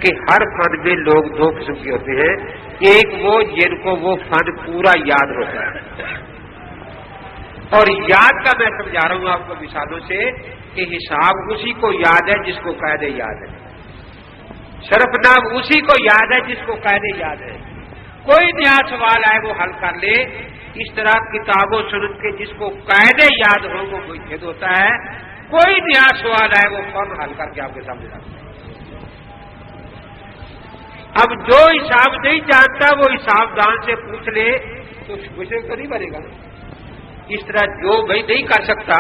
کہ ہر فن میں لوگ دو قسم کے ہوتے ہیں، ایک وہ جن کو وہ فن پورا یاد ہوتا ہے، اور یاد کا میں سمجھا رہا ہوں آپ کو مثالوں سے کہ حساب اسی کو یاد ہے جس کو قاعدے یاد ہے، صرف نام اسی کو یاد ہے جس کو قاعدے یاد ہے، کوئی نیا سوال آئے وہ حل کر لے۔ اس طرح کتاب و سنت کے جس کو قاعدے یاد ہو وہ مجتہد ہوتا ہے، کوئی نیا سوال آئے وہ فوراً حل کر کے آپ کے سامنے رکھتا ہے۔ اب جو حساب نہیں جانتا وہ حساب دان سے پوچھ لے تو مجھے تو نہیں بنے گا۔ اس طرح جو بھائی نہیں کر سکتا،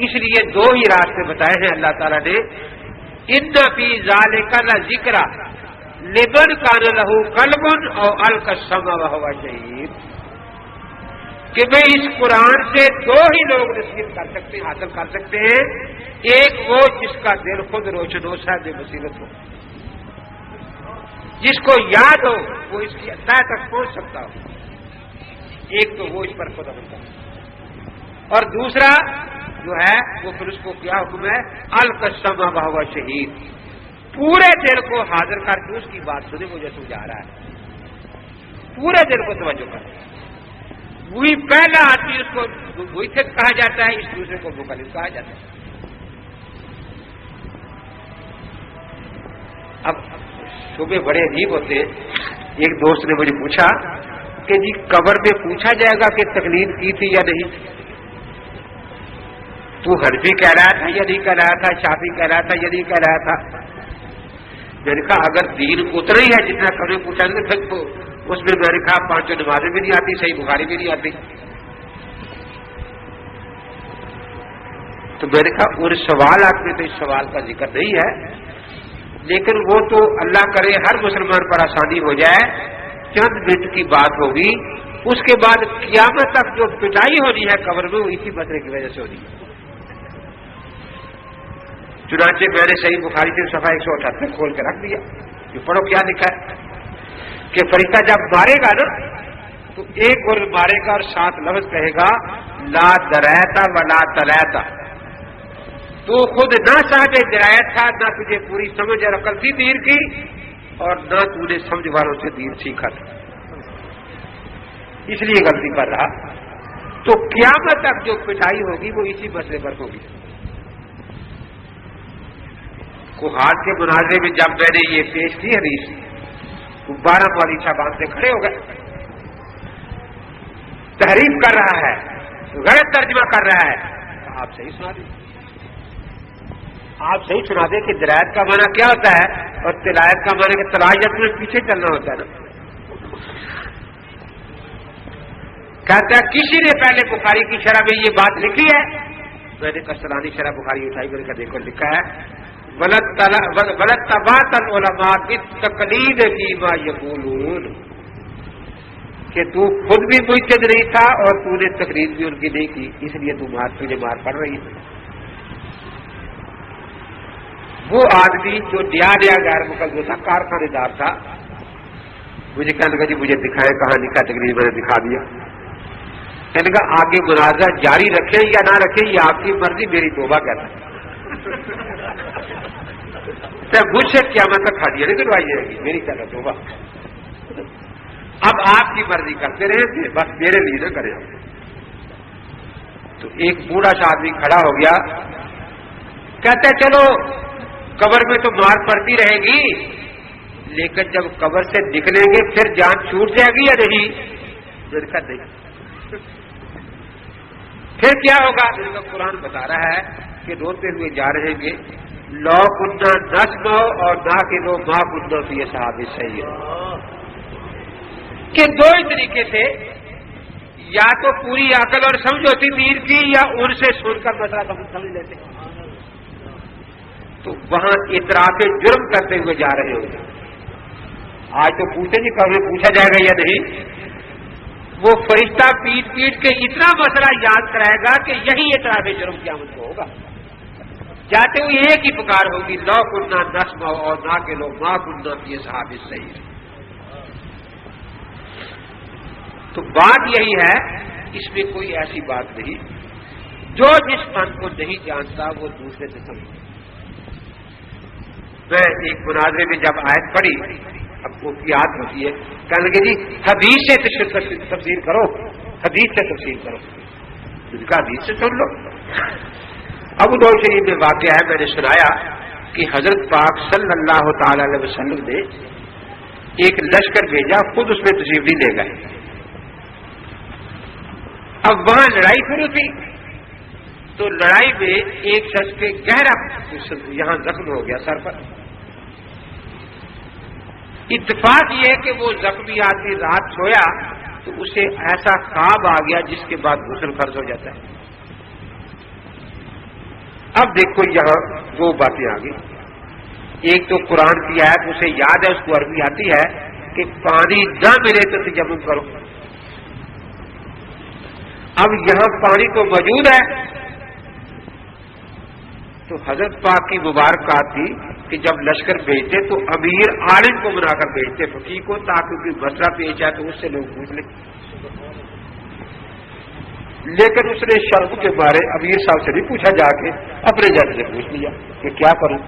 اس لیے دو ہی راستے بتائے ہیں اللہ تعالیٰ نے، ان فی ذالک لذکر لمن کان لہ قلب او القی السمع وہو شہید، کہ میں اس قرآن سے دو ہی لوگ نصیب کر سکتے ہیں، حاصل کر سکتے ہیں، ایک وہ جس کا دل خود روشن ہو، صاحب بصیرت ہو، جس کو یاد ہو وہ اس کی تہ تک پہنچ سکتا ہو، ایک تو وہ اس پر خود عمل کرتا، اور دوسرا جو ہے وہ پھر اس کو کیا حکم ہے، القی السمع وہو شہید، پورے دل کو حاضر کر کے اس کی بات سنے، مجھے سمجھا رہا ہے، پورے دل کو توجہ کر، وہی پہلا آدمی اس کو وہی سے کہا جاتا ہے، اس دوسرے کو مخالف کہا جاتا ہے۔ اب شعبے بڑے عجیب ہوتے ہیں۔ ایک دوست نے مجھے پوچھا کہ جی قبر میں پوچھا جائے گا کہ تقلید کی تھی یا نہیں، تو حنفی کہہ رہا تھا یا نہیں کہہ رہا تھا، شافعی کہہ رہا تھا یا نہیں کہہ رہا تھا؟ میں نے کہا اگر دین اتنا ہی ہے جتنا کبھی پوچھا نہیں پھر تو اس میں نے کہا پانچوں نمازیں بھی نہیں آتی، صحیح بخاری بھی نہیں آتی، تو میں نے کہا ان سوالات میں تو اس سوال کا ذکر نہیں ہے، لیکن وہ تو اللہ کرے ہر مسلمان پر آسانی ہو جائے، چند منٹ کی بات ہوگی، اس کے بعد قیامت تک جو پٹائی ہونی ہے قبر میں وہ اسی مسئلے کی وجہ سے ہونی ہے۔ چنانچہ میں نے صحیح بخاری سے صفحہ 178 کھول کے رکھ دیا کہ پڑھو کیا لکھا ہے کہ فرشتہ جب مارے گا نا تو ایک اور مارے گا اور 7 لفظ کہے گا، لا دریتا ولا تلیتا، تو خود نہ صاحب درایت تھا، نہ تجھے پوری سمجھ اور عقل تھی دین کی، اور نہ تو نے سمجھ والوں سے دین سیکھا تھا، اس لیے غلطی کر رہا۔ تو قیامت تک جو پٹائی ہوگی وہ اسی مسئلے پر ہوگی۔ کوہاٹ کے مناظرے میں جب میں نے یہ پیش کی حدیث، 12 والی صاحبان سے کھڑے ہو گئے، تحریف کر رہا ہے، غلط ترجمہ کر رہا ہے، آپ صحیح سنا دیں، آپ صحیح سنا دیں کہ درایت کا معنی کیا ہوتا ہے اور تلایت کا معنی کہ تلایت میں پیچھے چلنا ہوتا ہے نا۔ کہتا ہے کسی نے پہلے بخاری کی شرح میں یہ بات لکھی ہے؟ میں نے کسرانی شرح بخاری اٹھائی، میں نے کہا دیکھو لکھا ہے، ولد تبات العلماء بالتقلید فیما یقولون، کہ تو خود بھی مجتہد نہیں تھا اور تو نے تقلید بھی ان کی نہیں کی، اس لیے تجھے مار پڑ رہی ہے۔ وہ آدمی جو نیا غیر مقدم تھا، کارخانے دار تھا، مجھے کہنے لگا جی مجھے دکھائیں کہاں لکھا تقریر، میں نے دکھا دیا۔ کہنے لگا آگے مناظرہ جاری رکھیں یا نہ رکھیں یہ آپ کی مرضی، میری توبہ کہتا ہے، مجھ سے قیامت تک حاضری نہیں کروائی جائے گی، میری کہنا توبہ، اب آپ کی مرضی کرتے رہے تھے، بس میرے لیے نہ کریں۔ تو ایک بوڑھا سا آدمی کھڑا ہو گیا، کہتا ہے چلو قبر میں تو مار پڑتی رہے گی، لیکن جب قبر سے نکلیں گے پھر جان چھوٹ جائے گی یا نہیں؟ نہیں، پھر کیا ہوگا؟ قرآن بتا رہا ہے کہ روتے ہوئے جا رہے گے، لو کننا نسمع اور نہ کہ لو ما کننا فی اصحاب السعیر، کہ دو ہی طریقے سے، یا تو پوری عقل اور سمجھ ہوتی دین کی، یا ان سے سن کر مسئلہ سمجھ لیتے، تو وہاں اعتراف جرم کرتے ہوئے جا رہے ہوں گے۔ آج تو پوچھے جی کبھی پوچھا جائے گا یا نہیں، وہ فرشتہ پیٹ پیٹ کے اتنا مسئلہ یاد کرائے گا کہ یہی اعتراف جرم قیامت کو ہوگا۔ جاتے ہوئے ایک ہی پکار ہوگی، لو کننا نسمع اور نہ کہ لو ما کننا فی اصحاب السعیر۔ تو بات یہی ہے، اس میں کوئی ایسی بات نہیں، جو جس فن کو نہیں جانتا وہ دوسرے سے سمجھے۔ میں ایک مناظرے میں جب آیت پڑھی، اب وہ یاد ہوتی ہے، کہنے لگے جی حدیث سے تفسیر کرو، حدیث سے تفسیر کرو، اس کا حدیث سے سن لو۔ ابو داؤد شریف میں واقعہ ہے، میں نے سنایا کہ حضرت پاک صلی اللہ تعالی علیہ وسلم نے ایک لشکر بھیجا، خود اس میں تشریف نہیں لے گئے۔ اب وہاں لڑائی شروع تھی، تو لڑائی میں ایک شخص کے گہرا یہاں زخم ہو گیا سر پر۔ اتفاق یہ ہے کہ وہ زخمی آدمی رات سویا تو اسے ایسا خواب آ گیا جس کے بعد غسل فرض ہو جاتا ہے۔ اب دیکھو یہاں دو باتیں آ گئی، ایک تو قرآن کی آیت اسے یاد ہے، اس کو عربی آتی ہے کہ پانی نہ ملے تو تیمم کرو۔ اب یہاں پانی تو موجود ہے، تو حضرت پاک کی مبارکات تھی کہ جب لشکر بھیجتے تو امیر عالم کو بنا کر بھیجتے، فقیہ کو، تاکہ کوئی مسئلہ پیش آئے تو اس سے لوگ پوچھ لیں۔ لیکن اس نے شرم کے بارے امیر صاحب سے نہیں پوچھا، جا کے اپنے جج سے پوچھ لیا کہ کیا کروں۔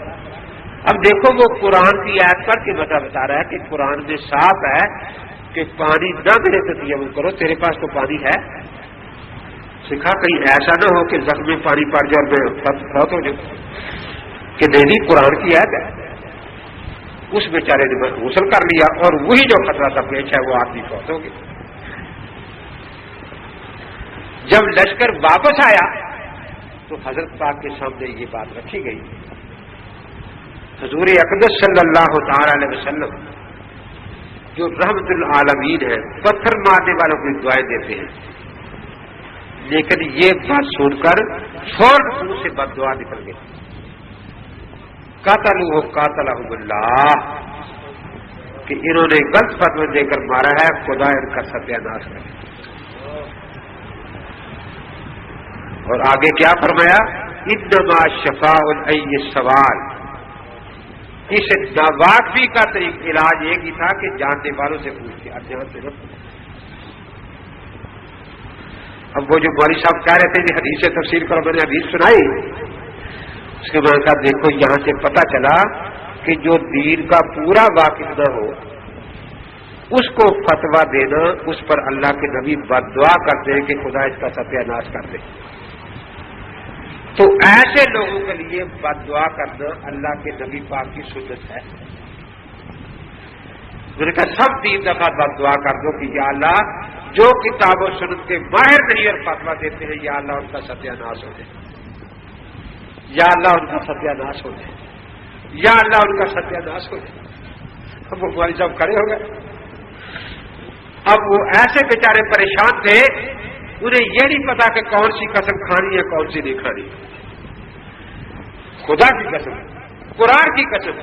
اب دیکھو وہ قرآن کی آیت پر کے بتا رہا ہے کہ قرآن میں صاف ہے کہ پانی نہ ملے تو تیمم کرو، تیرے پاس تو پانی ہے۔ سکھا کہیں ایسا نہ ہو کہ زخم میں پانی پڑ جائے اور میں فوت ہو جاؤں، کہ نہیں قرآن کی آیت ہے۔ اس بیچارے نے غسل کر لیا اور وہی جو خطرہ تھا پیش ہے وہ آدمی فوت ہو گیا۔ جب لشکر واپس آیا تو حضرت پاک کے سامنے یہ بات رکھی گئی، حضور اقدس صلی اللہ تعالی علیہ وسلم جو رحمت العالمین ہے، پتھر مارنے والوں کو دعائیں دیتے ہیں، لیکن یہ بات سن کر فوراً منہ سے بد دعا نکل گئی، قاتلہم اللہ، کہ انہوں نے غلط فتوی دے کر مارا ہے، خدا ان کا ستیہ ناش کرے۔ اور آگے کیا فرمایا، انما شفاء العی سوال، اس ناواقفی کا علاج ایک ہی تھا کہ جاننے والوں سے پوچھ کے اجان سے رکھ۔ اب وہ جو مولوی صاحب کہہ رہے تھے کہ حدیث سے تفسیر کرو، میں نے حدیث سنائی، اس کے بعد کہا دیکھو یہاں سے پتہ چلا کہ جو دین کا پورا واقف نہ ہو اس کو فتویٰ دینا، اس پر اللہ کے نبی بد دعا کرتے ہیں کہ خدا اس کا ستیہ ناش کر دے۔ تو ایسے لوگوں کے لیے بد دعا کرنا اللہ کے نبی پاک کی سنت ہے۔ میں نے کہا سب 3 دفعہ بد دعا کر دو کہ یا اللہ جو کتاب و سنت کے ماہر نہیں اور فتویٰ دیتے ہیں، یا اللہ ان کا ستیہ ناش ہو جائے، یا اللہ ان کا ستیہ ناش ہو جائے، یا اللہ ان کا ستیہ ناش ہو جائے۔ اب وہ ہماری جب کھڑے ہو گئے، اب وہ ایسے بیچارے پریشان تھے، انہیں یہ نہیں پتا کہ کون سی قسم کھانی ہے کون سی نہیں کھانی، خدا کی قسم، قرآن کی قسم،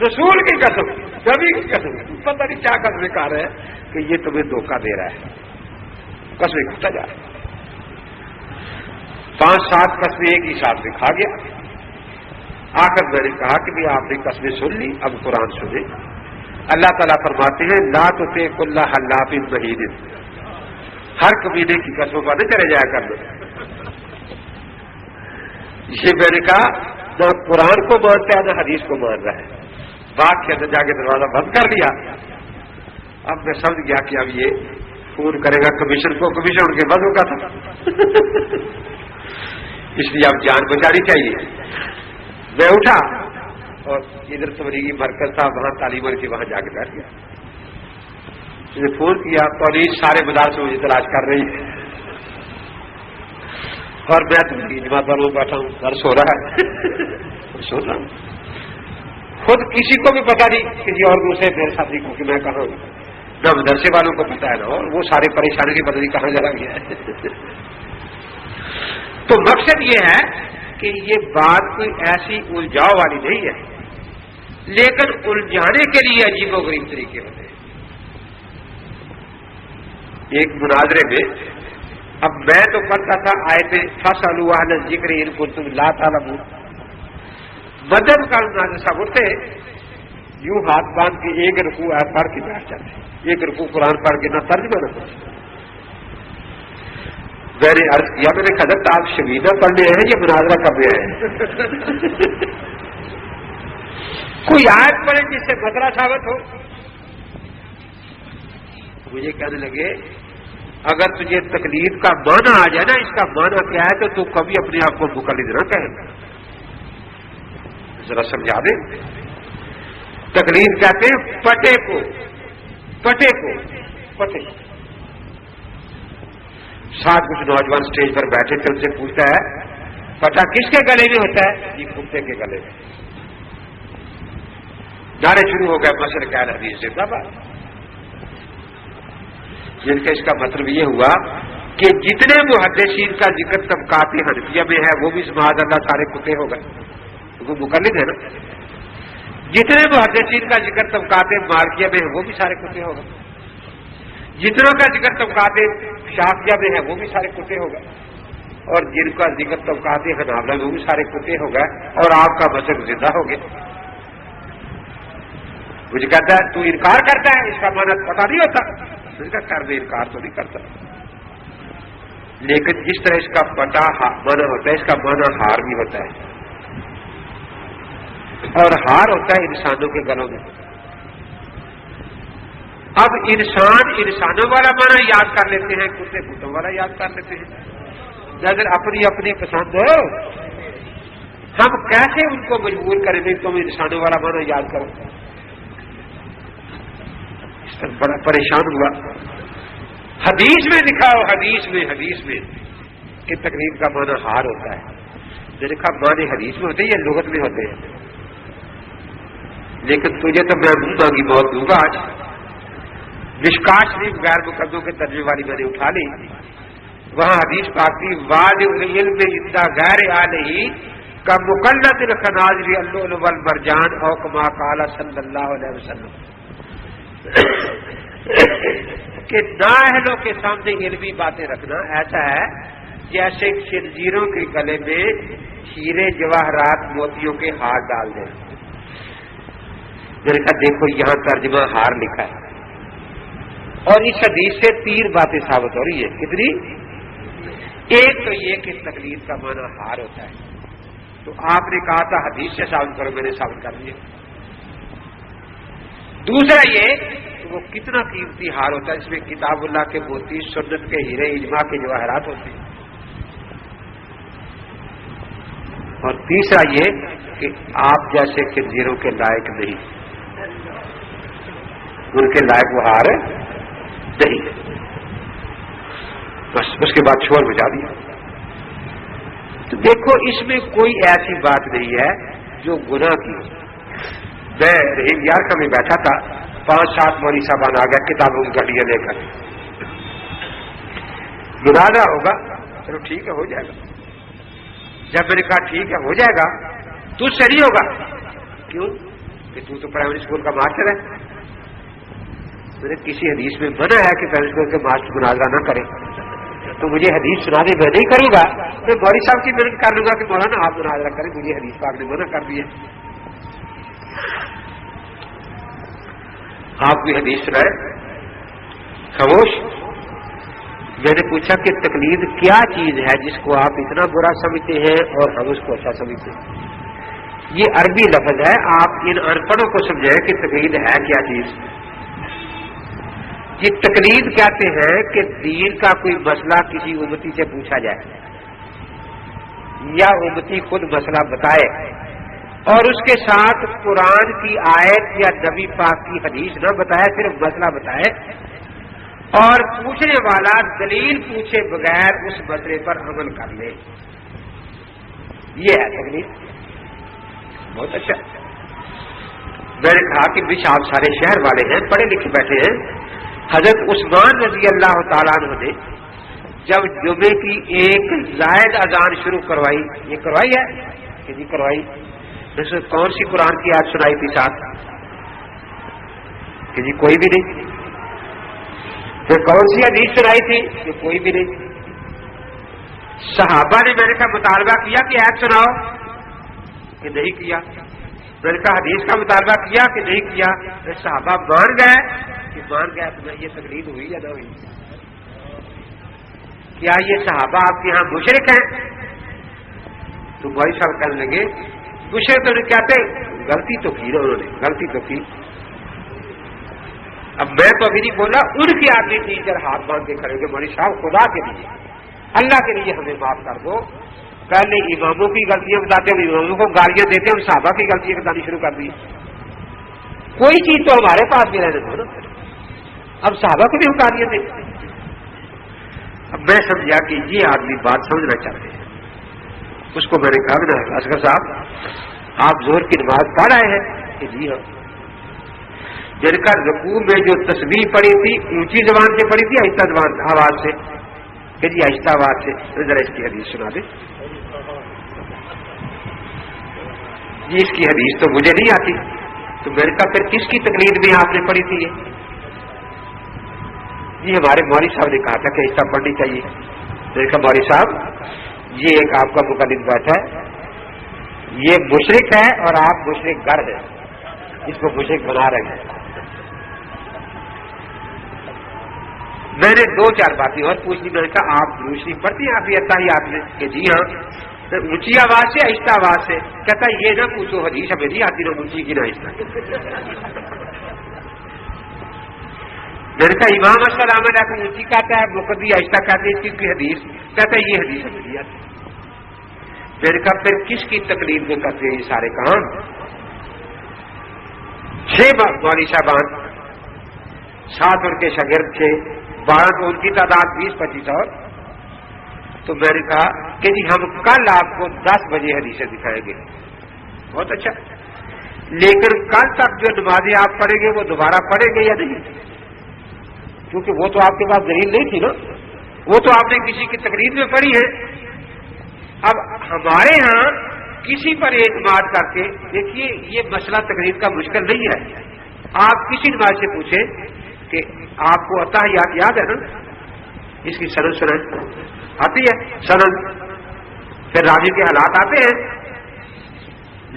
رسول کی قسم، نبی کی قسم، پتہ نہیں کیا قسمیں کھا رہے ہیں کہ یہ تمہیں دھوکہ دے رہا ہے، قسمیں کھاتا جا رہا ہے۔ 5-7 قسمیں ایک ہی ساتھ میں کھا گیا۔ آخر میں نے کہا کہ بھی آپ نے قسمیں سن لی، اب قرآن سنیں۔ اللہ تعالیٰ فرماتے ہیں لا تطع کل حلاف مہین، ہر کمینے کی قسموں پر نہ چلے جایا کرنا۔ یہ میں نے کہا نہ قرآن کو مانتا ہے نہ حدیث کو مان رہا ہے، بات کے اندر جا کے دروازہ بند کر دیا۔ اب میں سمجھ گیا کہ اب یہ فون کرے گا کمیشن کو، کمیشن ان کے بدوں کا تھا اس لیے اب جان بچانی چاہیے۔ میں اٹھا اور ادھر تبلیغی مرکز تھا، وہاں تعلیم کے وہاں جا کے بیٹھ گیا۔ مجھے فون کیا، پولیس سارے مدارس مجھے تلاش کر رہی ہے، اور میں تبلیغی جماعت والوں میں بیٹھا ہوں، درس ہو رہا ہے سن رہا ہوں، خود کسی کو بھی پتا نہیں، کسی اور دوسرے میرے ساتھی کو کہ میں کہاں ہوں، نہ مدرسے والوں کو پتا ہے، نہ اور وہ سارے پریشانی کی پتہ نہیں کہاں چلا گیا ہے۔ تو مقصد یہ ہے کہ یہ بات کوئی ایسی الجھاؤ والی نہیں ہے، لیکن الجھانے کے لیے عجیب و غریب طریقے ہوتے ہیں۔ ایک مناظرے میں، اب میں تو پڑھتا تھا آیت فَاسْأَلُوا أَهْلَ الذِّكْرِ إِن كُنتُمْ لَا تَعْلَمُونَ، مدد کا مناظر صاحب اٹھتے یوں ہاتھ باندھ کے ایک رکوع پڑھ کے بیٹھ جاتے، ایک رکوع قرآن پڑھ کے نہ ترجمہ نہ پڑھ۔ میں نے عرض کیا، میں نے کہا حضرت آپ شبیدہ پڑھنے ہیں یا مناظرہ کرنے ہیں؟ کوئی آیت پڑھے جس سے مسئلہ ثابت ہو. مجھے کہنے لگے اگر تجھے تقلید کا معنی آ جائے نا، اس کا معنی کیا ہے، تو کبھی اپنے آپ کو مقلد نہ کہے. ذرا سمجھا دیں. تقلید کہتے ہیں پٹے کو. ساتھ کچھ نوجوان سٹیج پر بیٹھے تھے، ان سے پوچھتا ہے پٹا کس کے گلے میں ہوتا ہے؟ یہ کتے کے گلے میں. نعرے شروع ہو گئے مشرق اہل حدیث سے. جن کا اس کا مطلب یہ ہوا کہ جتنے محدثین کا ذکر طبقات حنفیہ میں ہے وہ بھی سماعت اللہ سارے کتے ہو گئے، وہ مقلد ہے نا. جتنے محدثین کا ذکر طبقات مالکیہ میں ہے وہ بھی سارے کتے ہو گئے. جتنوں کا ذکر طبقات شافعیہ میں ہے وہ بھی سارے کتے ہو گئے. اور جن کا ذکر طبقات حنابلہ میں وہ بھی سارے کتے ہو گئے. اور آپ کا مذہب زندہ ہو گیا. مجھے کہتا ہے تو انکار کرتا ہے، اس کا معنی پتہ نہیں ہوتا. اس کا کر میں انکار تو نہیں کرتا، لیکن جس طرح اس کا پٹا معنی ہوتا ہے، اس کا معنی ہار بھی ہوتا ہے. اور ہار ہوتا ہے انسانوں کے گلوں میں. اب انسانوں والا معنی یاد کر لیتے ہیں، کتے کتوں والا یاد کر لیتے ہیں. اگر اپنی اپنی پسند ہو، ہم کیسے ان کو مجبور کریں گے تم انسانوں والا معنی یاد کرو؟ اس پر بڑا پریشان ہوا. حدیث میں لکھا ہو، حدیث میں کہ تقلید کا معنی ہار ہوتا ہے. میں نے کہا معنی حدیث میں ہوتے ہیں یا لغت میں ہوتے ہیں؟ لیکن تجھے تو میں منہ مانگی موت دوں گا. آج مشکات شریف غیر مقدموں کے ترجمے والی میں نے اٹھا لی، وہاں حدیث پاک تھی واجب العلم عند غیر علیہ کا مقلد الخنازر اللؤلؤ والمرجان او کما قال صلی اللہ علیہ وسلم، کہ نااہلوں کے سامنے علمی باتیں رکھنا ایسا ہے جیسے خنزیروں کے گلے میں ہیرے جواہرات موتیوں کے ہار ڈال دیں. میں نے کہا دیکھو یہاں ترجمہ ہار لکھا ہے، اور اس حدیث سے 3 باتیں ثابت ہو رہی ہے. کتنی؟ ایک تو یہ کہ تقلید کا معنی ہار ہوتا ہے، تو آپ نے کہا تھا حدیث سے ثابت کرو، میں نے ثابت کر دیا. دوسرا یہ کہ وہ کتنا قیمتی ہار ہوتا ہے، اس میں کتاب اللہ کے موتی، سنت کے ہیرے، اجماع کے جواہرات ہوتے ہیں. اور تیسرا یہ کہ آپ جیسے خنزیروں کے لائق نہیں، ان کے لائق وہ ہار نہیں. بس اس کے بعد شور بجا دیا. تو دیکھو اس میں کوئی ایسی بات نہیں ہے جو گناہ کی. میں رحیم یار کا میں بیٹھا تھا، 5-7 مولوی صاحبان آ گیا کتابوں کی گڈیاں لے کر. مناظرہ ہوگا، چلو ٹھیک ہے ہو جائے گا. جب میں نے کہا ٹھیک ہے ہو جائے گا، تو صحیح ہوگا. کیوں؟ کہ تو پرائمری اسکول کا ماسٹر ہے. میں نے کسی حدیث میں منع ہے کہ پرائمری اسکول کے ماسٹر مناظرہ نہ کرے، تو مجھے حدیث سنا دے، میں نہیں کروں گا. میں مولوی صاحب کی محنت کر لوں گا کہ مولانا آپ مناظرہ کریں، مجھے حدیث پاک نے منع کر دیا. آپ بھی حدیث سنائے. خاموش. میں نے پوچھا کہ تقلید کیا چیز ہے جس کو آپ اتنا برا سمجھتے ہیں اور ہم اس کو اچھا سمجھتے ہیں؟ یہ عربی لفظ ہے، آپ ان ان پڑھوں کو سمجھیں کہ تقلید ہے کیا چیز. یہ تقلید کہتے ہیں کہ دین کا کوئی مسئلہ کسی امتی سے پوچھا جائے یا امتی خود مسئلہ بتائے اور اس کے ساتھ قرآن کی آیت یا نبی پاک کی حدیث نہ بتائے، صرف مسئلہ بتائے اور پوچھنے والا دلیل پوچھے بغیر اس مسئلے پر عمل کر لے. یہ ہے تقلید. بہت اچھا. میں نے کہا کہ بش آپ سارے شہر والے ہیں، پڑھے لکھے بیٹھے ہیں. حضرت عثمان رضی اللہ تعالیٰ عنہ نے جب جمعے کی ایک زائد اذان شروع کروائی، یہ کروائی ہے کہ جی کروائی، اس میں کون سی قرآن کی آیت سنائی تھی ساتھ؟ کہ جی کوئی بھی نہیں. پھر کون سی حدیث سنائی تھی؟ کہ کوئی بھی نہیں. صحابہ نے میں نے کہا مطالبہ کیا کہ آیت سناؤ؟ کہ نہیں کیا. میں نے کہا حدیث کا مطالبہ کیا کہ نہیں کیا. صحابہ مان گئے کہ مان گئے. تو یہ تقلید ہوئی یا نہ ہوئی؟ کیا یہ صحابہ آپ کے یہاں مشرک ہیں؟ تو بھائی صاحب کہنے لگے مشرک تو نہیں کہتے، غلطی تو کی نا انہوں نے، غلطی تو کی. اب میں تو ابھی نہیں بولا، ان کے آدمی ٹیچر ہاتھ باندھ کے کھڑے ہوئے مولوی صاحب خدا کے لیے اللہ کے لیے ہمیں معاف کر دو. پہلے اماموں کی غلطیاں بتاتے ہیں، اماموں کو گالیاں دیتے ہیں، ہم صحابہ کی غلطیاں بتانی شروع کر دی. کوئی چیز تو ہمارے پاس بھی رہنے دو نا، اب صحابہ کو بھی ہم گالیاں دیں. اب میں سمجھا کہ یہ آدمی بات سمجھنا چاہتے ہیں. اس کو میں نے کہا نا اصغر صاحب آپ زہر کی نماز پڑھ رہے ہیں؟ کہ جی ہاں. جن کا رکوع میں جو تسبیح پڑھی تھی اونچی زبان سے پڑھی تھی آہستہ زبان آواز سے؟ کہ جی آہستہ آواز سے. ذرا اس کی حدیث سنا دیں. جی اس کی حدیث تو مجھے نہیں آتی. تو میں نے کہا پھر کس کی تقلید میں آپ نے پڑھی تھی یہ؟ جی ہمارے مولوی صاحب نے کہا تھا کہ آہستہ پڑھنی چاہیے. میں نے کہا مولوی صاحب یہ ایک آپ کا مقلد بیٹھا ہے، یہ مشرک ہے اور آپ مشرک گر ہیں، اس کو مشرک بنا رہے ہیں. میں نے دو چار باتیں اور پوچھ لی. میں نے کہا آپ روشنی پڑھتی ہیں آپ یہ اتحیات میں؟ کہ جی ہاں. اونچی آواز سے آہستہ آواز سے؟ کہتا یہ نہ پوچھو حدیث ہمیں نہیں آتی، نہ اونچی کی نہ آہستہ. میں نے کہا امام السلام علیکم اونچی کہتا ہے، مقتدی آہستہ کہتے ہیں، اس کی حدیث کہتا ہے یہ حدیث ہمیں نہیں آتی. میں نے کہا پھر کس کی تقلید میں کرتے ہیں یہ سارے کام؟ 6 مولوی صاحبان، 7 ان کے شاگرد تھے، 12 تو ان کی تعداد 20-25 اور. تو میں نے کہا کہ جی ہم کل آپ کو 10 بجے حدیثیں دکھائیں گے. بہت اچھا، لیکن کل تک جو نمازیں آپ پڑھیں گے وہ دوبارہ پڑھیں گے یا نہیں؟ کیونکہ وہ تو آپ کے پاس دلیل نہیں تھی نا، وہ تو آپ نے کسی کی تقریر میں پڑھی ہے. اب ہمارے ہاں کسی پر اعتماد کر کے دیکھیے، یہ مسئلہ تقریر کا مشکل نہیں ہے. آپ کسی نماز سے پوچھیں کہ آپ کو اتحیات یاد ہے نا، اس کی سند سنائیں، آتی ہے سند، پھر راوی کے حالات آتے ہیں.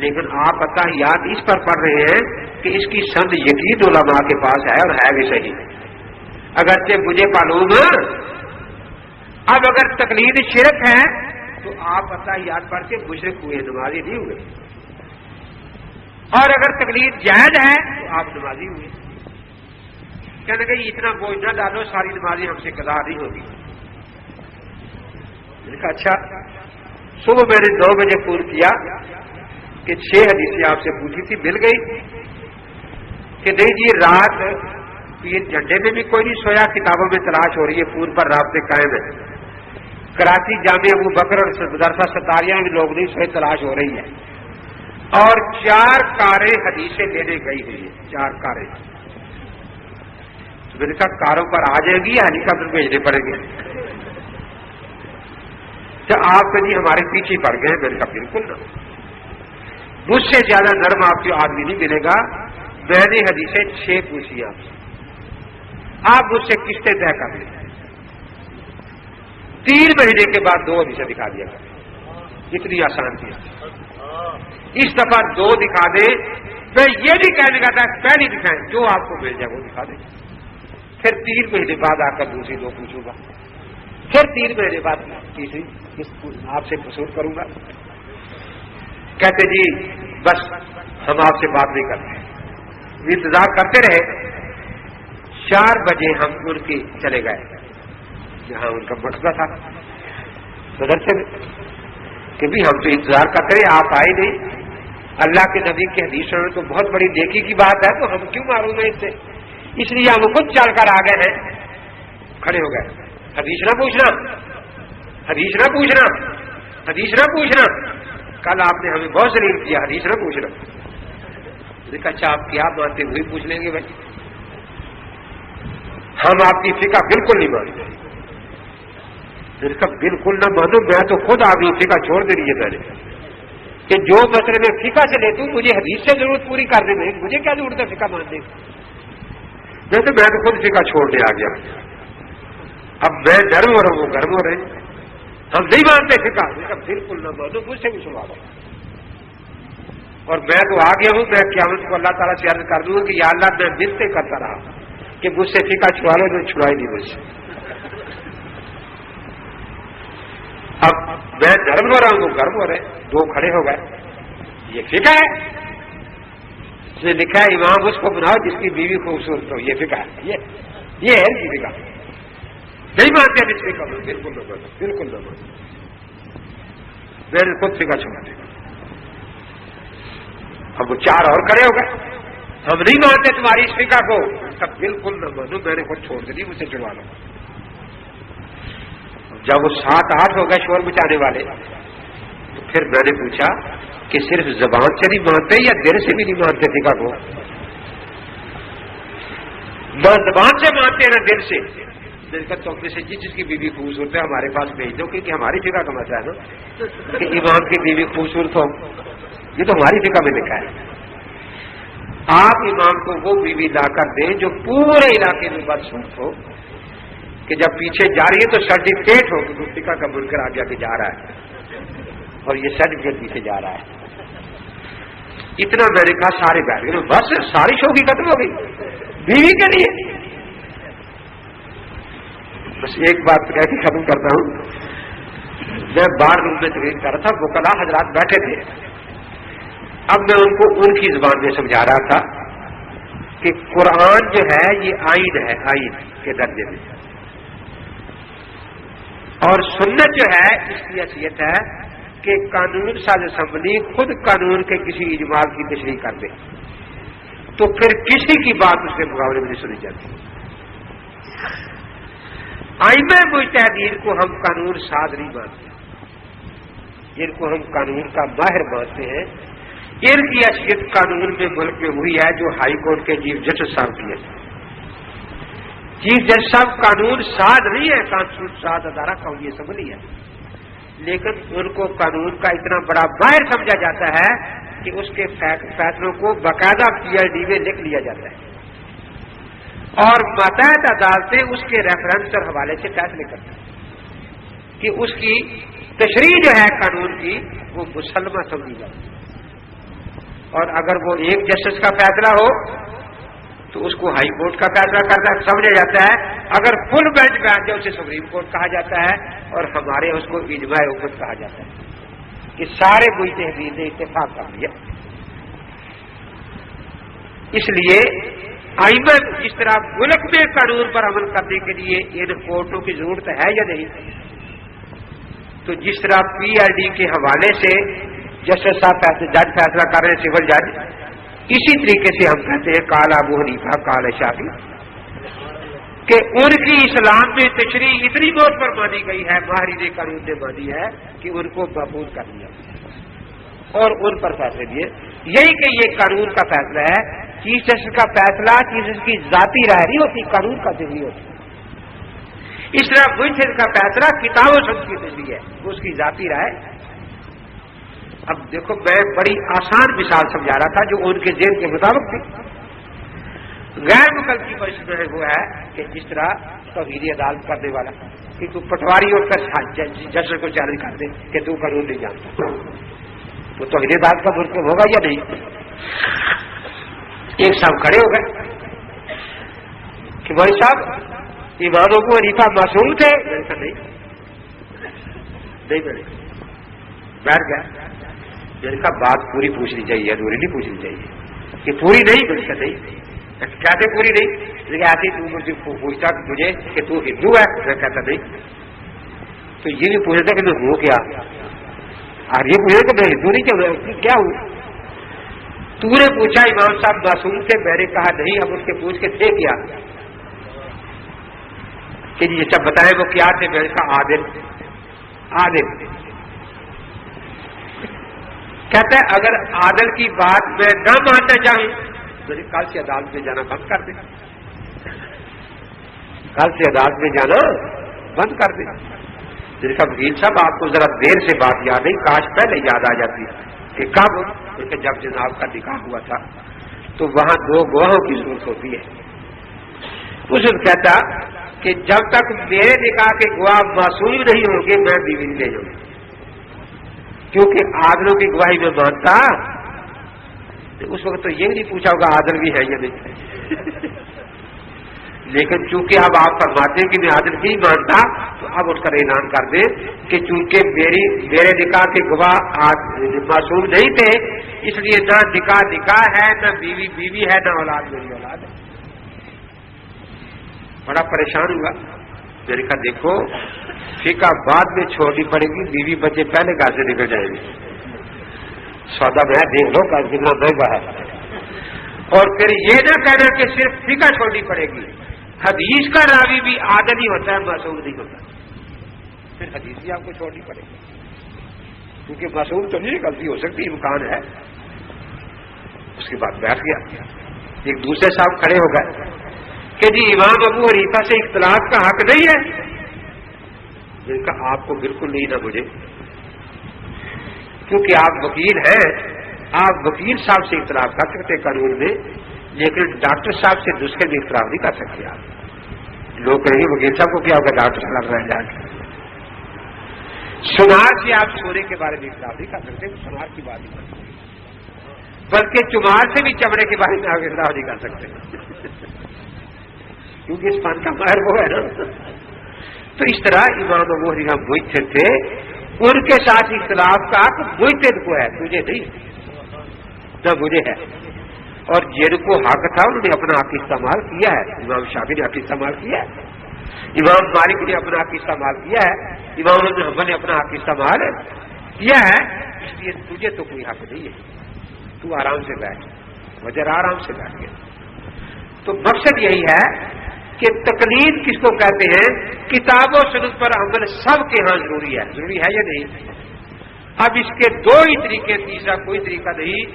لیکن آپ اتحیات اس پر پڑھ رہے ہیں کہ اس کی سند یقین علماء کے پاس ہے اور ہے بھی صحیح، اگرچہ مجھے معلوم ہے. اب اگر تقلید شرک ہے تو آپ اتحیات پڑھ کے مشرک ہوئے، نمازی نہیں ہوئے. اور اگر تقلید جائز ہے تو آپ نمازی ہوئے. کہنے کہ اتنا بوجھ نہ ڈالو، ساری نمازیں ہم سے قضا نہیں ہوگی. میں نے کہا اچھا. صبح میں نے 9 بجے فون کیا کہ 6 حدیثیں آپ سے پوچھی تھی مل گئی؟ کہ نہیں جی رات یہ جھنڈے میں بھی کوئی نہیں سویا، کتابوں میں تلاش ہو رہی ہے، فون پر رابطے قائم ہے. کراچی جامع ابو بکر اور مدرسہ ستاریہ میں لوگ نہیں سوئے، تلاش ہو رہی ہے. اور 4 کاریں حدیثیں لینے گئی ہوئی ہیں، 4 کاریں. تو میں نے کہا کاروں پر آ جائے گی یا ہیلی کاپٹر بھیجنے پڑیں گے؟ تو آپ تو جی ہمارے پیچھے پڑ گئے. میں نے کہا بالکل نہ، مجھ سے زیادہ نرم آپ کو آدمی نہیں ملے گا. میں نے حدیثیں 6 پوچھی آپ سے، آپ مجھ سے قسطیں طے کر لیں. 3 مہینے کے بعد 2 حدیثیں دکھا دیا کریں، اتنی آسان تھی. اس دفعہ 2 دکھا دیں. میں یہ نہیں کہنے کا تھا پہلی دکھائیں، جو آپ کو مل جائے وہ دکھا دیں. پھر 3 مہینے بعد آ کر دوسری 2 پوچھوں گا، پھر 3 مہینے بعد تیسری آپ سے وصول کروں گا. کہتے جی بس ہم آپ سے بات نہیں کرتے. انتظار کرتے رہے. 4 بجے ہم ان کی چلے گئے جہاں ان کا مقصد تھا صدر سے کہ بھی ہم تو انتظار کرتے رہے، آپ آئے نہیں. اللہ کے نبی کی حدیث میں تو بہت بڑی نیکی کی بات ہے، تو ہم کیوں معروم ہیں اس سے؟ اس لیے ہم خود چل کر آ گئے ہیں. کھڑے ہو گئے. حدیث نہ پوچھنا، حدیث نہ پوچھنا، حدیث نہ پوچھنا. کل آپ نے ہمیں بہت ذلیل کیا، حدیث نہ پوچھنا. دیکھا اچھا آپ کیا مانتے وہی پوچھ لیں گے. بھائی ہم آپ کی فقہ بالکل نہیں مانتے. میں نے کہا بالکل نہ مانو، میں تو خود آپ کی فقہ چھوڑ دے رہی ہے. میں نے کہ جو مسئلے میں فقہ سے لیتا ہوں مجھے حدیث سے ضرورت پوری کر دیں، مجھے کیا ضرورت ہے فقہ ماننے کی؟ میں تو خود فقہ چھوڑنے آ گیا. اب میں نرم ہو رہا ہوں، گرم ہو رہے ہیں. ہم نہیں مانتے فقہ. بالکل نہ مانو، مجھ سے بھی سنوا دو. اور میں تو آ گیا ہوں. میں قیامت کو اللہ تعالیٰ سے عرض کر دوں کہ یا اللہ میں منتیں کرتا رہا کہ مجھ سے فقہ چھڑا لو، جو چھڑائی نہیں مجھ سے. اب میں نرم ہو رہا ہوں، گرم ہو رہے. 2 کھڑے ہو گئے. یہ فقہ ہے؟ اس نے لکھا ہے امام اس کو بناؤ جس کی بیوی خوبصورت ہو. یہ فقہ ہے، یہ ہے ان کی فقہ. نہیں مانتے ہیں اس فقہ کو، بالکل نہ مانو، بالکل نہ مانو. میں نے خود فقہ چھوڑا دیا. اب وہ چار اور کھڑے ہو گئے، ہم نہیں مانتے تمہاری اس فقہ کو. سب بالکل نہ مانو، میں نے خود چھوڑ دی، مجھ سے چھڑوا لو. جب وہ 7-8 ہو گئے شور مچانے والے، تو پھر میں نے پوچھا کہ صرف زبان سے نہیں مانتے یا دل سے بھی نہیں مانتے فقہ کو؟ نہ زبان سے مانتے نہ دل سے. دل کا تو اپنے سے جس کی بیوی خوبصورت ہے ہمارے پاس بھیج دو، کیونکہ ہماری فقہ کا مسئلہ ہے نا کہ امام کی بیوی خوبصورت ہو. یہ تو ہماری فقہ میں لکھا ہے. آپ امام کو وہ بیوی لا کر دیں جو پورے علاقے میں بدسورت ہو، کہ جب پیچھے جا رہی ہے تو سرٹیفکیٹ ہو کہ فقہ کا منکر آگے آگے جا رہا ہے اور یہ سرٹیفکیٹ پیچھے جا رہا ہے. اتنا میں نے کہا سارے بیٹھ گئے، بس ساری شوقی ختم ہو گئی بیوی کے لیے. بس ایک بات کہہ کے ختم کرتا ہوں. میں بار روم میں تقریر کر رہا تھا، وکلا حضرات بیٹھے تھے. اب میں ان کو ان کی زبان میں سمجھا رہا تھا کہ قرآن جو ہے یہ آئین ہے، آئین کے درجے میں، اور سنت جو ہے اس کی حیثیت ہے کہ قانون ساز اسمبلی خود قانون کے کسی اجمال کی تشریح کر دے تو پھر کسی کی بات اس کے مقابلے میں نہیں سنی جاتی. ائمہ مجتہدین کو ہم قانون ساز نہیں مانتے، جن کو ہم قانون کا ماہر مانتے ہیں. ان کی حیثیت قانون میں ملک میں وہی ہے جو ہائی کورٹ کے چیف جسٹس صاحب کی ہے. چیف جسٹس صاحب قانون ساز نہیں ہے، قانون ساز ادارہ قومی اسمبلی ہے، لیکن ان کو قانون کا اتنا بڑا ماہر سمجھا جاتا ہے کہ اس کے فیصلوں کو باقاعدہ PhD میں لکھ لیا جاتا ہے اور ماتحت عدالتیں اس کے ریفرنس اور حوالے سے فیصلے کرتی ہیں کہ اس کی تشریح جو ہے قانون کی وہ مسلمہ سمجھی جاتی ہے. اور اگر وہ ایک جسٹس کا فیصلہ ہو تو اس کو ہائی کورٹ کا فیصلہ کرتا سمجھا جاتا ہے. اگر فل بینچ بیٹھ جائے اسے سپریم کورٹ کہا جاتا ہے، اور ہمارے اس کو اجماع امت کہا جاتا ہے کہ سارے مجتہدین نے اتفاق کر لیا. اس لیے ائمہ جس طرح ملک میں قانون پر عمل کرنے کے لیے ان کورٹوں کی ضرورت ہے یا نہیں، تو جس طرح PhD کے حوالے سے جسٹس صاحب جج فیصلہ کر رہے ہیں، سول جج، اسی طریقے سے ہم کہتے ہیں قال ابو حنیفہ قال شافعی، کہ ان کی اسلام میں تشریح اتنی موت پر مانی گئی ہے، ماہرین قانون نے مانی ہے کہ ان کو محفوظ کر دیا اور ان پر فیصلے دیے. یہی کہ یہ قانون کا فیصلہ ہے. چیف جسٹس کا فیصلہ چیف جسٹس کی ذاتی رائے نہیں ہوتی، قانون کا تشریح ہوتی. اس طرح مجتہد کا فیصلہ کتاب و سنت کی تشریح ہے، وہ اس کی ذاتی رائے. اب دیکھو میں بڑی آسان مثال سمجھا رہا تھا جو ان کے ذہن کے مطابق تھی. غیر مقلد کی بحث میں وہ ہے کہ جس طرح توحید عدالت کرنے والا کہ تو پٹواری اور جج کو چیلنج کر دے کہ تو قانون نہیں جانتا، تو توحید عدالت کا مرکب ہوگا یا نہیں؟ ایک صاحب کھڑے ہو گئے کہ بھائی صاحب امام ابو حنیفہ معصوم تھے؟ میں نے کہا نہیں بیٹھ گیا. میں نے کہا بات پوری پوچھنی چاہیے، ادھوری نہیں پوچھنی چاہیے. کہ پوری نہیں؟ میں نے کہا نہیں. کہتے پوری نہیں؟ لیکن آتی تو مجھے پوچھتا مجھے کہ تو ہندو ہے؟ میں کہتا نہیں. تو یہ بھی پوچھتا کہ میں ہوں کیا، اور یہ پوچھتا کہ میں ہندو نہیں کیا ہوں. تو نے پوچھا امام صاحب معصوم تھے؟ میں نے کہا نہیں. اب اس کے پوچھ کے تھے کیا کہ جی سب بتائیں وہ کیا تھے؟ میں نے کہا عادل. کہتا ہے اگر عادل کی بات میں نہ ماننا چاہوں تو کل سے عدالت میں جانا بند کر دیں. کل سے عدالت میں جانا بند کر دیں. جن کا وکیل صاحب آپ کو ذرا دیر سے بات یاد نہیں، کاش پہلے یاد آ جاتی کہ کب کہ جب جناب کا نکاح ہوا تھا تو وہاں 2 گواہوں کی ضرورت ہوتی ہے. اس نے کہتا کہ جب تک میرے نکاح کے گواہ معصوم نہیں ہوں گے میں بیوی نہیں لے جاؤں گی، کیونکہ عادلوں کی گواہی میں مانتا. اس وقت تو یہ نہیں پوچھا ہوگا عادل بھی ہے یا نہیں. لیکن چونکہ اب آپ فرماتے ہیں کہ میں عادل نہیں مانتا، تو اب اٹھ کر اعلان کر دیں کہ چونکہ میرے نکاح کے گواہ معصوم نہیں تھے اس لیے نہ نکاح ہے، نہ بیوی ہے، نہ اولاد میری اولاد ہے۔ بڑا پریشان ہوا، میں نے کہا دیکھو فقہ بعد میں چھوڑنی پڑے گی، بیوی بچے پہلے گھر سے نکل جائیں گے، سودا میں دیکھ لو کا کتنا مہنگا ہے۔ اور پھر یہ نہ کہنا کہ صرف فقہ چھوڑنی پڑے گی، حدیث کا راوی بھی عادل ہی ہوتا ہے، معصوم نہیں ہوتا، پھر حدیث بھی آپ کو چھوڑنی پڑے گی، کیونکہ معصوم تو نہیں، غلطی ہو سکتی، امکان ہے۔ اس کے بعد بیٹھ گیا، ایک دوسرے صاحب کھڑے ہو گئے کہ جی امام ابو حنیفہ سے اختلاف کا حق نہیں ہے۔ میں نے کہا آپ کو بالکل نہیں، نہ مجھے، کیونکہ آپ وکیل ہیں، آپ وکیل صاحب سے اختلاف کر سکتے قانون میں، لیکن ڈاکٹر صاحب سے نسخے میں اختلاف نہیں کر سکتے آپ۔ لوگ کہیں گے وکیل صاحب کو کیا ہوگا، ڈاکٹر سے لڑ رہے ہیں جا کے۔ سنار سے آپ سونے کے بارے میں اختلاف نہیں کر سکتے، سنار کی بات نہیں کر سکتے، بلکہ چمار سے بھی چمڑے کے بارے میں آپ اختلاف نہیں کر سکتے، کیونکہ اس فن کا ماہر وہ ہے نا۔ تو اس طرح امام ابو حنیفہ مجتہد تھے، ان کے ساتھ اختلاف کا حق مجتہد کو ہے، تجھے نہیں، نہ مجھے ہے۔ اور جن کو حق تھا انہوں نے اپنا حق استعمال کیا ہے، امام شافعی نے حق استعمال کیا ہے، امام مالک نے اپنا حق استعمال کیا ہے، امام ابن حنبل نے اپنا حق استعمال کیا ہے، اس لیے تجھے تو کوئی حق نہیں ہے، تو آرام سے بیٹھ، وجہ آرام سے بیٹھ گیا۔ تو مقصد یہی ہے کہ تقلید کس کو کہتے ہیں؟ کتاب و سنت پر عمل سب کے ہاں ضروری ہے، ضروری ہے یا نہیں؟ اب اس کے دو ہی طریقے، تیسرا کوئی طریقہ نہیں،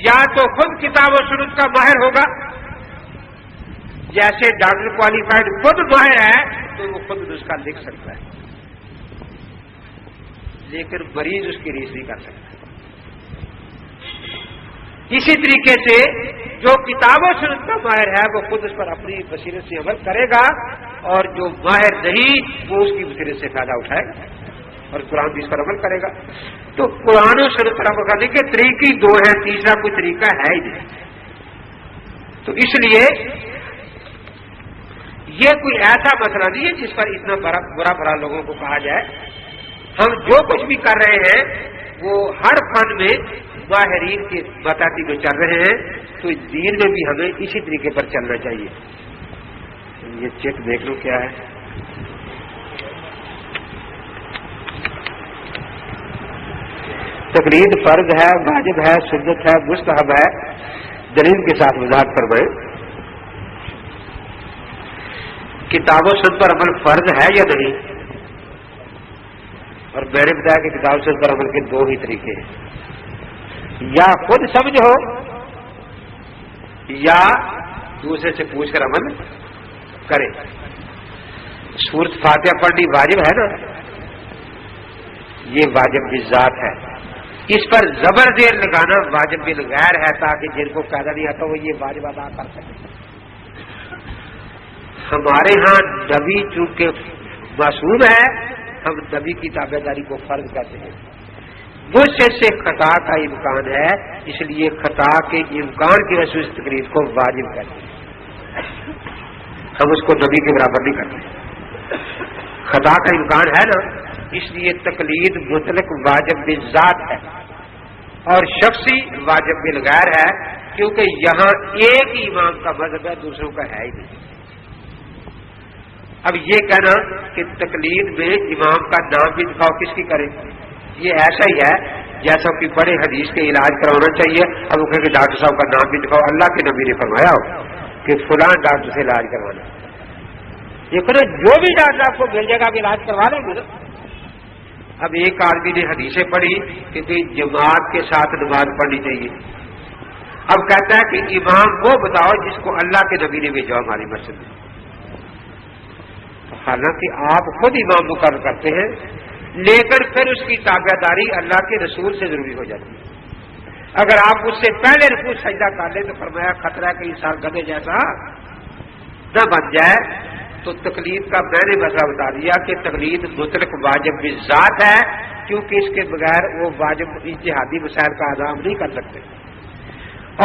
یا تو خود کتاب و سنت کا ماہر ہوگا، جیسے ڈاکٹر کوالیفائڈ خود ماہر ہے تو وہ خود نسخہ لکھ سکتا ہے، لیکن مریض اس کی ریس نہیں کر سکتا۔ اسی طریقے سے جو کتاب و سنت کا ماہر ہے وہ خود اس پر اپنی بصیرت سے عمل کرے گا، اور جو ماہر نہیں وہ اس کی بصیرت سے فائدہ اٹھائے گا اور قرآن بھی اس پر عمل کرے گا۔ تو قرآن و سنت پر عمل کرنے کے طریقے دو ہیں، تیسرا کوئی طریقہ ہے ہی نہیں۔ تو اس لیے یہ کوئی ایسا مسئلہ نہیں ہے جس پر اتنا برا بھلا لوگوں کو کہا جائے۔ ہم جو کچھ بھی کر رہے ہیں وہ ہر فن میں ماہرین کے بتاتی میں چل رہے ہیں، تو دین میں بھی ہمیں اسی طریقے پر چلنا چاہیے۔ یہ چیک دیکھ لو کیا ہے۔ تقلید فرض ہے، واجب ہے، سنت ہے، مستحب ہے، دلیل کے ساتھ وضاحت فرمائیں۔ کتاب و سنت پر عمل فرض ہے یا نہیں؟ اور میں نے بتایا کہ کتاب و سنت پر عمل کے دو ہی طریقے ہیں، یا خود سمجھو یا دوسرے سے پوچھ کر عمل کرے۔ سورۃ فاتحہ پڑھنی واجب ہے نا، یہ واجب بالذات ہے، اس پر زبر زیر لگانا واجب بالغیر ہے، تاکہ جن کو قاعدہ نہیں آتا وہ یہ واجب ادا کر سکے۔ ہمارے ہاں نبی چونکہ معصوم ہے، ہم نبی کی تابعداری کو فرض کرتے ہیں، مجھ سے خطا کا امکان ہے، اس لیے خطا کے امکان کی وجہ سے اس تقلید کو واجب کرتے ہیں، ہم اس کو نبی کے برابر نہیں کرتے۔ خطا کا امکان ہے نا، اس لیے تقلید مطلق واجب بالذات ہے اور شخصی واجب بالغیر ہے، کیونکہ یہاں ایک ہی امام کا مذہب ہے، دوسروں کا ہے ہی نہیں۔ اب یہ کہنا کہ تقلید میں امام کا نام بھی دکھاؤ، کس کی کریں؟ یہ ایسا ہی ہے جیسا کہ بڑے حدیث کے علاج کرانا چاہیے، اب وہ کہیں کہ ڈاکٹر صاحب کا نام بھی دکھاؤ، اللہ کے نبی نے فرمایا ہو کہ فلاں ڈاکٹر سے علاج کروانا، یہ کرو جو بھی ڈاکٹر آپ کو مل جائے گا آپ علاج کروا لیں گے نا۔ اب ایک آدمی نے حدیثیں پڑھی کہ کوئی جماعت کے ساتھ نماز پڑھنی چاہیے، اب کہتا ہے کہ امام وہ بتاؤ جس کو اللہ کے نبی نے بھیجا ہماری مسجد میں، حالانکہ آپ خود امام مقرر کرتے ہیں، لیکن پھر اس کی تابعداری اللہ کے رسول سے ضروری ہو جاتی ہے۔ اگر آپ اس سے پہلے رکوع سجدہ کر لیں تو فرمایا خطرہ کہ انسان گدھے جیسا نہ بن جائے۔ تو تقلید کا میں نے مسئلہ بتا دیا کہ تقلید مطلق واجب بالذات ہے، کیونکہ اس کے بغیر وہ واجب اجتہادی مسائل کا اعظام نہیں کر سکتے،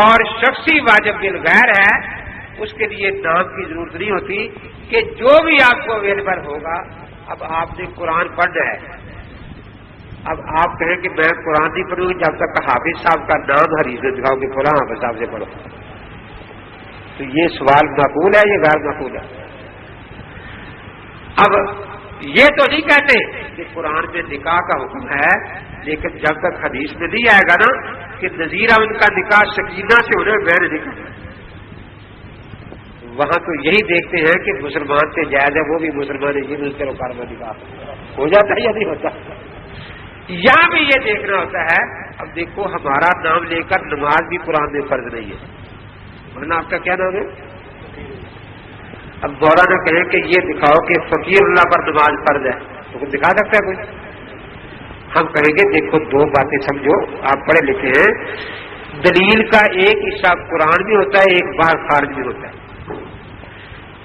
اور شخصی واجب بالغیر ہے، اس کے لیے نام کی ضرورت نہیں ہوتی کہ جو بھی آپ کو اویلیبل ہوگا۔ اب آپ نے قرآن پڑھنا ہے، اب آپ کہیں کہ میں قرآن نہیں پڑھوں گی جب تک حافظ صاحب کا نام حدیث میں دکھاؤ کہ فلاں حافظ صاحب سے پڑھو، تو یہ سوال معقول ہے، یہ غیر معقول ہے؟ اب یہ تو نہیں کہتے کہ قرآن میں نکاح کا حکم ہے، لیکن جب تک حدیث میں نہیں آئے گا نا کہ نذیرہ ان کا نکاح سکینہ سے ہونے میں نے نہیں کرنا، وہاں تو یہی دیکھتے ہیں کہ مسلمان سے جائز ہے، وہ بھی مسلمان ہے، یہ دوسرے روکار میں نکاح ہو جاتا ہے یا نہیں ہوتا؟ یہاں بھی یہ دیکھنا ہوتا ہے۔ اب دیکھو ہمارا نام لے کر نماز بھی قرآن میں فرض نہیں ہے، ورنہ آپ کا کیا نام ہے؟ اب مولانا کہیں کہ یہ دکھاؤ کہ فقیر اللہ پر نماز فرض ہے، تو کچھ دکھا سکتا ہے کوئی؟ ہم کہیں گے دیکھو دو باتیں سمجھو، آپ پڑھے لکھے ہیں، دلیل کا ایک حصہ قرآن بھی ہوتا ہے، ایک باہر خارج بھی ہوتا ہے۔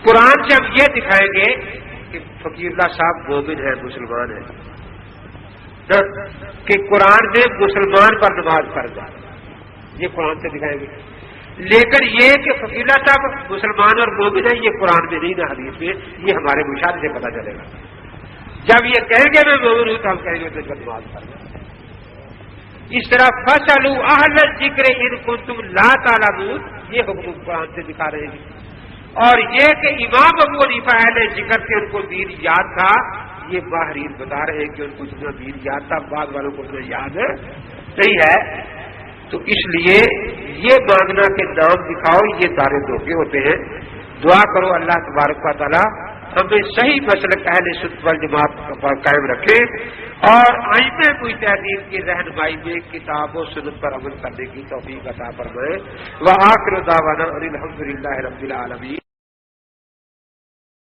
قرآن سے ہم یہ دکھائیں گے کہ فقیر اللہ صاحب مومن ہے، مسلمان ہے، کہ قرآن میں مسلمان پر نماز فرض ہے، یہ قرآن سے دکھائیں گے۔ لیکن یہ کہ فقیر اللہ صاحب مسلمان اور مومن ہے، یہ قرآن میں نہیں نہ حدیث میں، یہ ہمارے مشاہدے سے پتہ چلے گا۔ جب یہ کہیں گے میں مومن ہوں تو ہم کہیں گے تو نماز فرض ہے۔ اس طرح فَاسْأَلُوا أَهْلَ الذِّكْرِ إِن كُنتُمْ لَا تَعْلَمُونَ، یہ حکم قرآن سے دکھا رہے ہیں۔ اور یہ کہ امام ابو حنیفہ اہل ذکر سے ان کو دین یاد تھا، یہ باہرین بتا رہے ہیں کہ ان کو اتنا دین یاد تھا، بعض والوں کو اتنا یاد نہیں ہے۔ تو اس لیے یہ مانگنا کہ نام دکھاؤ، یہ سارے دھوکے ہوتے ہیں۔ دعا کرو اللہ تبارک و تعالی ہمیں صحیح مسلک اہل سنت والجماعت پر قائم رکھے اور آئندہ کوئی تحریر کی رہنمائی میں کتاب و سنت پر عمل کرنے کی توفیق عطا فرمائے۔ وآخر دعوانا ان الحمد للہ رب العالمین۔